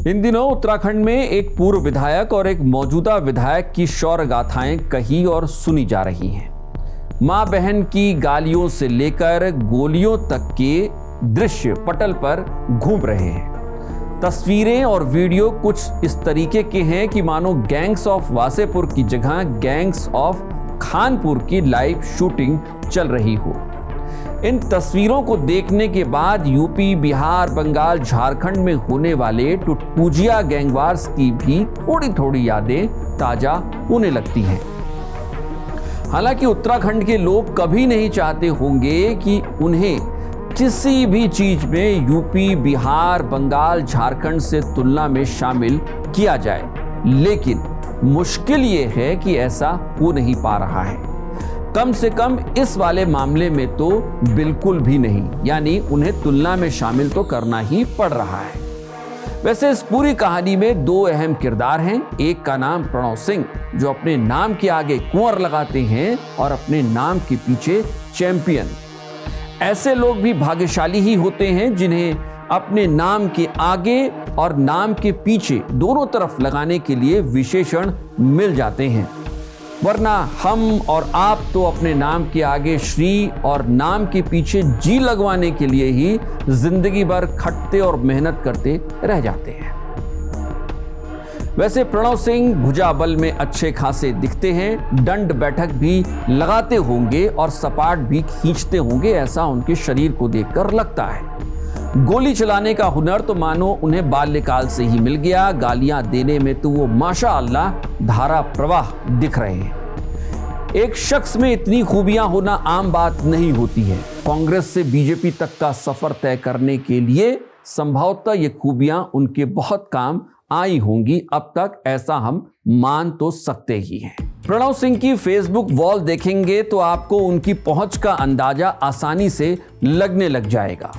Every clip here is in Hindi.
इन दिनों उत्तराखंड में एक पूर्व विधायक और एक मौजूदा विधायक की शौर्य गाथाएं कही और सुनी जा रही हैं। मां बहन की गालियों से लेकर गोलियों तक के दृश्य पटल पर घूम रहे हैं। तस्वीरें और वीडियो कुछ इस तरीके के हैं कि मानो गैंग्स ऑफ वासेपुर की जगह गैंग्स ऑफ खानपुर की लाइव शूटिंग चल रही हो। इन तस्वीरों को देखने के बाद यूपी, बिहार, बंगाल, झारखंड में होने वाले टुटपुजिया गैंगवार्स की भी थोड़ी थोड़ी यादें ताजा होने लगती हैं। हालांकि उत्तराखंड के लोग कभी नहीं चाहते होंगे कि उन्हें किसी भी चीज में यूपी, बिहार, बंगाल, झारखंड से तुलना में शामिल किया जाए, लेकिन मुश्किल ये है कि ऐसा हो नहीं पा रहा है। कम से कम इस वाले मामले में तो बिल्कुल भी नहीं, यानी उन्हें तुलना में शामिल तो करना ही पड़ रहा है। वैसे इस पूरी कहानी में दो अहम किरदार हैं। एक का नाम प्रणव सिंह, जो अपने नाम के आगे कुंवर लगाते हैं और अपने नाम के पीछे चैंपियन। ऐसे लोग भी भाग्यशाली ही होते हैं जिन्हें अपने नाम के आगे और नाम के पीछे दोनों तरफ लगाने के लिए विशेषण मिल जाते हैं, वरना हम और आप तो अपने नाम के आगे श्री और नाम के पीछे जी लगवाने के लिए ही जिंदगी भर खटते और मेहनत करते रह जाते हैं। वैसे प्रणव सिंह भुजाबल में अच्छे खासे दिखते हैं, दंड बैठक भी लगाते होंगे और सपाट भी खींचते होंगे, ऐसा उनके शरीर को देखकर लगता है। गोली चलाने का हुनर तो मानो उन्हें बाल्यकाल से ही मिल गया। गालियां देने में तो वो माशाअल्लाह धारा प्रवाह दिख रहे हैं। एक शख्स में इतनी खूबियां होना आम बात नहीं होती है। कांग्रेस से बीजेपी तक का सफर तय करने के लिए संभवतः ये खूबियां उनके बहुत काम आई होंगी। अब तक ऐसा हम मान तो सकते ही हैं। प्रणव सिंह की फेसबुक वॉल देखेंगे तो आपको उनकी पहुंच का अंदाजा आसानी से लगने लग जाएगा।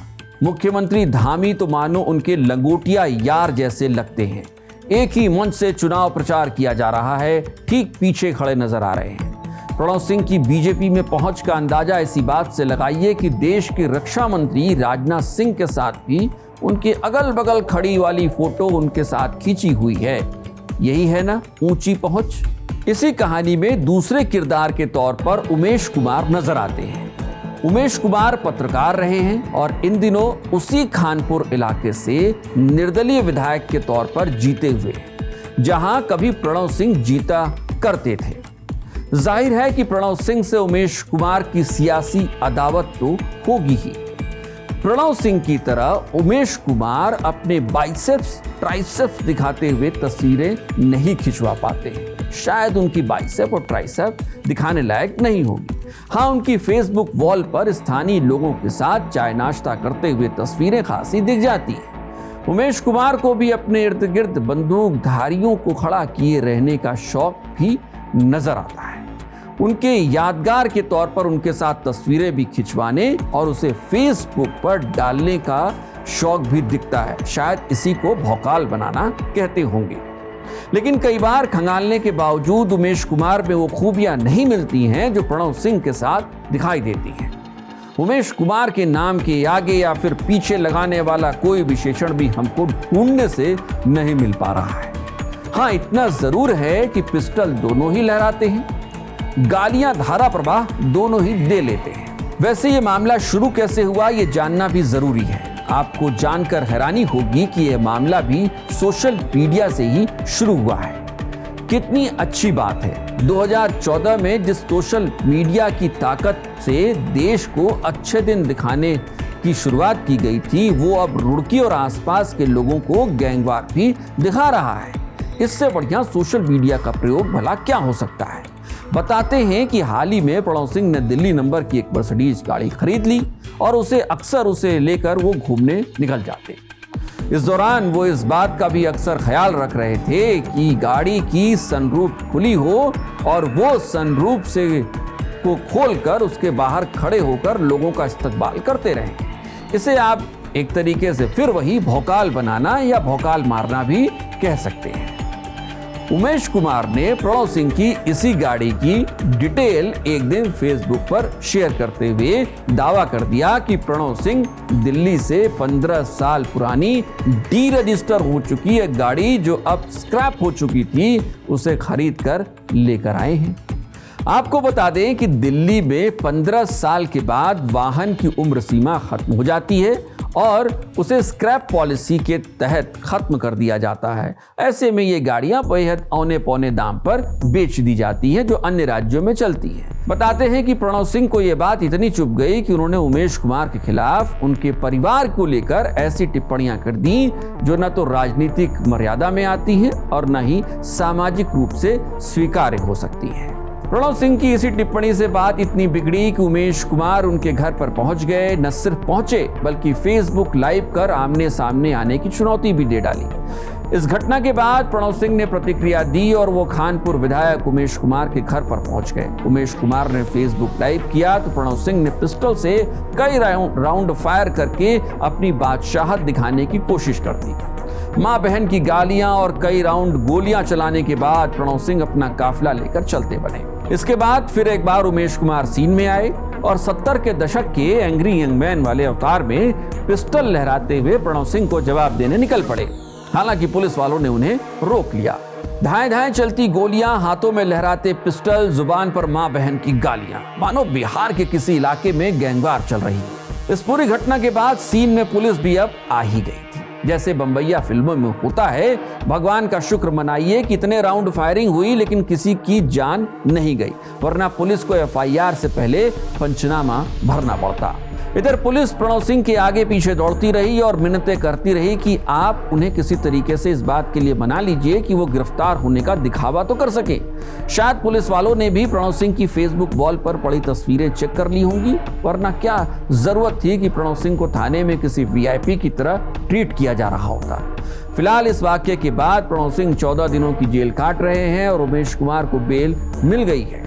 मुख्यमंत्री धामी तो मानो उनके लंगोटिया यार जैसे लगते हैं। एक ही मंच से चुनाव प्रचार किया जा रहा है, ठीक पीछे खड़े नजर आ रहे हैं। प्रणव सिंह की बीजेपी में पहुंच का अंदाजा इसी बात से लगाइए कि देश के रक्षा मंत्री राजनाथ सिंह के साथ भी उनके अगल बगल खड़ी वाली फोटो उनके साथ खींची हुई है। यही है ना ऊंची पहुंच। इसी कहानी में दूसरे किरदार के तौर पर उमेश कुमार नजर आते हैं। उमेश कुमार पत्रकार रहे हैं और इन दिनों उसी खानपुर इलाके से निर्दलीय विधायक के तौर पर जीते हुए, जहां कभी प्रणव सिंह जीता करते थे। जाहिर है कि प्रणव सिंह से उमेश कुमार की सियासी अदावत तो होगी ही। प्रणव सिंह की तरह उमेश कुमार अपने बाइसेप्स ट्राइसेप्स दिखाते हुए तस्वीरें नहीं खिंचवा पाते हैं। शायद उनकी बाइसेप और ट्राइसेप दिखाने लायक नहीं होगी। हाँ, उनकी फेसबुक वॉल पर स्थानीय लोगों के साथ चाय नाश्ता करते हुए तस्वीरें खासी दिख जाती हैं। उमेश कुमार को भी अपने इर्द गिर्द बंदूकधारियों को खड़ा किए रहने का शौक भी नजर आता है। उनके यादगार के तौर पर उनके साथ तस्वीरें भी खिंचवाने और उसे फेसबुक पर डालने का शौक भी दिखता है। शायद इसी को भौकाल बनाना कहते होंगे। लेकिन कई बार खंगालने के बावजूद उमेश कुमार में वो खूबियां नहीं मिलती हैं जो प्रणव सिंह के साथ दिखाई देती हैं। उमेश कुमार के नाम के आगे या फिर पीछे लगाने वाला कोई विशेषण भी हमको ढूंढने से नहीं मिल पा रहा है। हाँ, इतना जरूर है कि पिस्टल दोनों ही लहराते हैं, गालियां धारा प्रवाह दोनों ही दे लेते हैं। वैसे ये मामला शुरू कैसे हुआ ये जानना भी जरूरी है। आपको जानकर हैरानी होगी कि यह मामला भी सोशल मीडिया से ही शुरू हुआ है। कितनी अच्छी बात है। 2014 में जिस सोशल मीडिया की ताकत से देश को अच्छे दिन दिखाने की शुरुआत की गई थी, वो अब रुड़की और आसपास के लोगों को गैंगवार भी दिखा रहा है। इससे बढ़िया सोशल मीडिया का प्रयोग भला क्या हो सकता है। बताते हैं कि हाल ही में प्रणव सिंह ने दिल्ली नंबर की एक मर्सिडीज गाड़ी खरीद ली और उसे लेकर वो घूमने निकल जाते। इस दौरान वो इस बात का भी अक्सर ख्याल रख रहे थे कि गाड़ी की सनरूफ खुली हो और वो सनरूफ से को खोलकर उसके बाहर खड़े होकर लोगों का इस्तकबाल करते रहें। इसे आप एक तरीके से फिर वही भौकाल बनाना या भौकाल मारना भी कह सकते हैं। उमेश कुमार ने प्रणव सिंह की इसी गाड़ी की डिटेल एक दिन फेसबुक पर शेयर करते हुए दावा कर दिया कि प्रणव सिंह दिल्ली से 15 साल पुरानी डी रजिस्टर हो चुकी एक गाड़ी जो अब स्क्रैप हो चुकी थी उसे खरीद कर लेकर आए हैं। आपको बता दें कि दिल्ली में 15 साल के बाद वाहन की उम्र सीमा खत्म हो जाती है और उसे स्क्रैप पॉलिसी के तहत खत्म कर दिया जाता है। ऐसे में ये गाड़ियां बेहद औने पौने दाम पर बेच दी जाती हैं जो अन्य राज्यों में चलती हैं। बताते हैं कि प्रणव सिंह को यह बात इतनी चुभ गई कि उन्होंने उमेश कुमार के खिलाफ उनके परिवार को लेकर ऐसी टिप्पणियां कर दी जो न तो राजनीतिक मर्यादा में आती है और न ही सामाजिक रूप से स्वीकार्य हो सकती है। प्रणव सिंह की इसी टिप्पणी से बात इतनी बिगड़ी कि उमेश कुमार उनके घर पर पहुंच गए। न सिर्फ पहुंचे बल्कि फेसबुक लाइव कर आमने सामने आने की चुनौती भी दे डाली। इस घटना के बाद प्रणव सिंह ने प्रतिक्रिया दी और वो खानपुर विधायक उमेश कुमार के घर पर पहुंच गए। उमेश कुमार ने फेसबुक लाइव किया तो प्रणव सिंह ने पिस्टल से कई राउंड फायर करके अपनी बादशाहत दिखाने की कोशिश कर दी। मां बहन की गालियां और कई राउंड गोलियां चलाने के बाद प्रणव सिंह अपना काफिला लेकर चलते बने। इसके बाद फिर एक बार उमेश कुमार सीन में आए और 70 के दशक के एंग्री यंग मैन वाले अवतार में पिस्टल लहराते हुए प्रणव सिंह को जवाब देने निकल पड़े। हालांकि पुलिस वालों ने उन्हें रोक लिया। धाएं धाएं चलती गोलियां, हाथों में लहराते पिस्टल, जुबान पर मां बहन की गालियां, मानो बिहार के किसी इलाके में गैंगवार चल रही है। इस पूरी घटना के बाद सीन में पुलिस भी अब आ ही गई थी। जैसे बम्बैया फिल्मों में होता है, भगवान का शुक्र मनाइए कि इतने राउंड फायरिंग हुई लेकिन किसी की जान नहीं गई, वरना पुलिस को एफआईआर से पहले पंचनामा भरना पड़ता। इधर पुलिस प्रणव सिंह के आगे पीछे दौड़ती रही और मिन्नतें करती रही कि आप उन्हें किसी तरीके से इस बात के लिए मना लीजिए कि वो गिरफ्तार होने का दिखावा तो कर सके। शायद पुलिस वालों ने भी प्रणव सिंह की फेसबुक वॉल पर पड़ी तस्वीरें चेक कर ली होंगी, वरना क्या जरूरत थी कि प्रणव सिंह को थाने में किसी वीआईपी की तरह ट्रीट किया जा रहा होता। फिलहाल इस वाक्य के बाद प्रणव सिंह 14 दिनों की जेल काट रहे हैं और उमेश कुमार को बेल मिल गई है।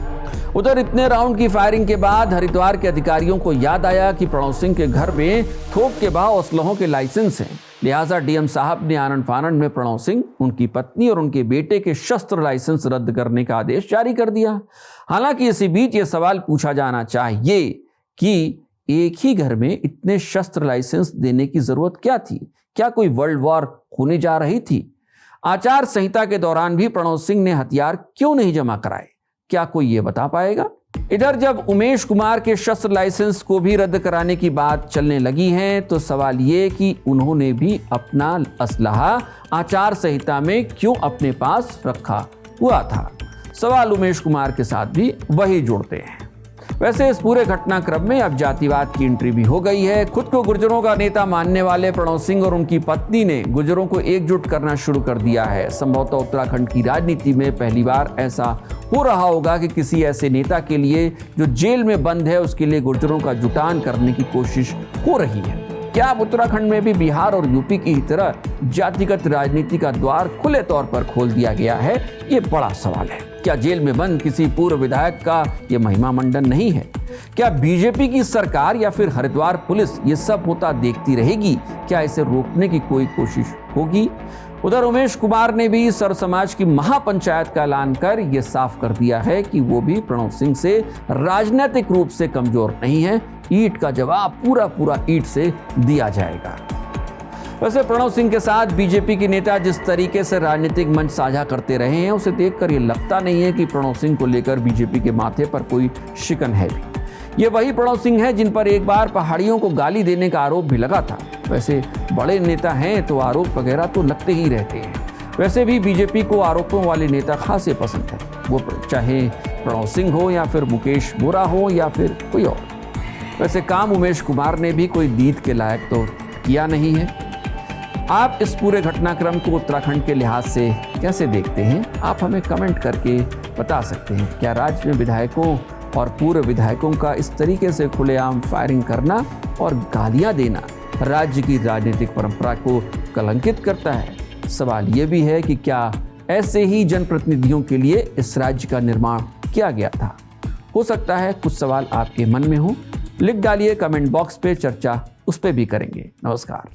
उधर इतने राउंड की फायरिंग के बाद हरिद्वार के अधिकारियों को याद आया कि प्रणव सिंह के घर में थोक के भाव असलहों के लाइसेंस हैं। लिहाजा डीएम साहब ने आनंद फानंद में प्रणव सिंह, उनकी पत्नी और उनके बेटे के शस्त्र लाइसेंस रद्द करने का आदेश जारी कर दिया। हालांकि इसी बीच ये सवाल पूछा जाना चाहिए कि एक ही घर में इतने शस्त्र लाइसेंस देने की जरूरत क्या थी? क्या कोई वर्ल्ड वॉर होने जा रही थी? आचार संहिता के दौरान भी प्रणव सिंह ने हथियार क्यों नहीं जमा कराए? क्या कोई ये बता पाएगा? इधर जब उमेश कुमार के शस्त्र लाइसेंस को भी रद्द कराने की बात चलने लगी है तो सवाल ये कि उन्होंने भी अपना असलहा आचार संहिता में क्यों अपने पास रखा हुआ था। सवाल उमेश कुमार के साथ भी वही जुड़ते हैं। वैसे इस पूरे घटनाक्रम में अब जातिवाद की एंट्री भी हो गई है। खुद को गुर्जरों का नेता मानने वाले प्रणव सिंह और उनकी पत्नी ने गुर्जरों को एकजुट करना शुरू कर दिया है। संभवतः उत्तराखंड की राजनीति में पहली बार ऐसा हो रहा होगा कि किसी ऐसे नेता के लिए जो जेल में बंद है उसके लिए गुर्जरों का जुटान करने की कोशिश हो रही है। क्या अब उत्तराखंड में भी बिहार और यूपी की तरह जातिगत राजनीति का द्वार खुले तौर पर खोल दिया गया है? ये बड़ा सवाल है। क्या जेल में बंद किसी पूर्व विधायक का ये महिमा मंडन नहीं है? क्या बीजेपी की सरकार या फिर हरिद्वार पुलिस ये सब होता देखती रहेगी? क्या इसे रोकने की कोई कोशिश होगी? उधर उमेश कुमार ने भी सर्व समाज की महापंचायत का ऐलान कर यह साफ कर दिया है कि वो भी प्रणव सिंह से राजनीतिक रूप से कमजोर नहीं है। ईंट का जवाब पूरा ईंट से दिया जाएगा। वैसे प्रणव सिंह के साथ बीजेपी के नेता जिस तरीके से राजनीतिक मंच साझा करते रहे हैं उसे देखकर ये लगता नहीं है कि प्रणव सिंह को लेकर बीजेपी के माथे पर कोई शिकन है भी। ये वही प्रणव सिंह है जिन पर एक बार पहाड़ियों को गाली देने का आरोप भी लगा था। वैसे बड़े नेता हैं तो आरोप वगैरह तो लगते ही रहते हैं। वैसे भी बीजेपी को आरोपों वाले नेता खासे पसंद है, वो चाहे प्रणव सिंह हो या फिर मुकेश बोरा हो या फिर कोई और। वैसे काम उमेश कुमार ने भी कोई दीद के लायक तो किया नहीं है। आप इस पूरे घटनाक्रम को उत्तराखंड के लिहाज से कैसे देखते हैं? आप हमें कमेंट करके बता सकते हैं। क्या राज्य में विधायकों और पूर्व विधायकों का इस तरीके से खुलेआम फायरिंग करना और गालियां देना राज्य की राजनीतिक परंपरा को कलंकित करता है? सवाल ये भी है कि क्या ऐसे ही जनप्रतिनिधियों के लिए इस राज्य का निर्माण किया गया था? हो सकता है कुछ सवाल आपके मन में हो, लिख डालिए कमेंट बॉक्स पे, चर्चा उस पे भी करेंगे। नमस्कार।